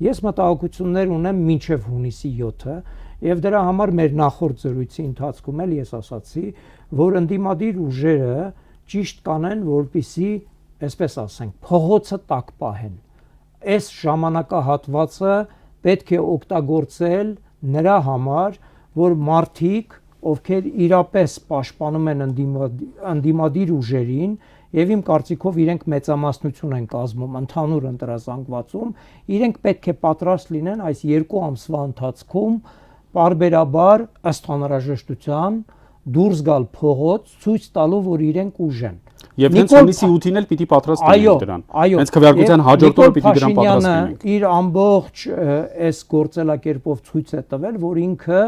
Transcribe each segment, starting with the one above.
Ես մտահոգություններ ունեմ մինչև հունիսի 7-ը եւ դրա համար մեր նախորդ զրույցի ընթացքում էլ ես ասացի, որ ընդդիմադիր ուժերը ճիշտ կանեն, որպեսզի, այսպես ասենք, փողոցը տակ պահեն։ Այս ժամանակահատվածը պետք է օգտագործել նրա համար, որ մարդիկ, ովքեր իրապես պաշտպանում են ընդդիմադիր ուժերին եւ իմ կարծիքով իրենք մեծամասնություն են կազմում ընդհանուր ընտրազանգվածում, իրենք պետք է պատրաստ լինեն այս 2 ամսվա ընթացքում պարբերաբար ըստ անհրաժեշտության դուրս գալ փողոց, ցույց տալու, որ իրենք ուժ են։ Եվ հենց հունիսի 8-ին էլ պիտի պատրաստ լինենք դրան։ Հենց քվեարկության հաջորդ օրը պիտի դրան պատրաստ լինենք։ Իր ամբողջ այս գործելակերպով ցույց է տվել, որ ինքը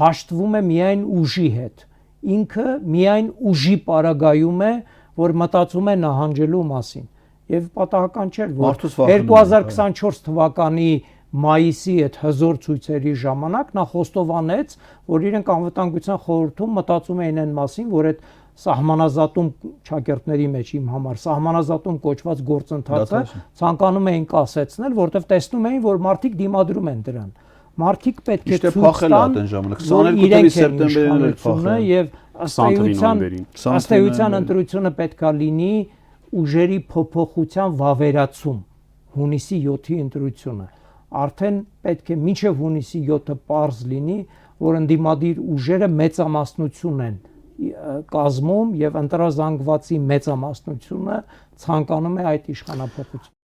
հաշտվում է միայն ուժի հետ։ Ինքը միայն ուժի պարագայում է, որ մտածում է նահանջելու մասին։ Եվ պատահական չէ, որ 2024 թվականի մայիսի այդ հզոր ցույցերի ժամանակ նա խոստովանեց, որ իրենք անվտանգության խորհրդում մտածում էին այն մասին, որ այդ սահմանազատում ճակերտների մեջ իմ համար սահմանազատում կոչված գործընթացը ցանկանում էին կասեցնել, որտեղ տեսնում էին, որ մարդիկ դիմադրում են դրան։ Մարդիկ պետք է ցույց տան, որ իրենք սեպտեմբերին էլ փախել եւ ըստ էության ընտրությունը պետքա լինի ուժերի փոփոխության վավերացում հունիսի 7-ի ընտրությունը արդեն պետք է մինչև հունիսի 7-ը պարզ լինի, որ ընդդիմադիր ուժերը մեծամասնություն են կազմում եւ ընտրազանգվածի մեծամասնությունը ցանկանում է այդ իշխանափոխություն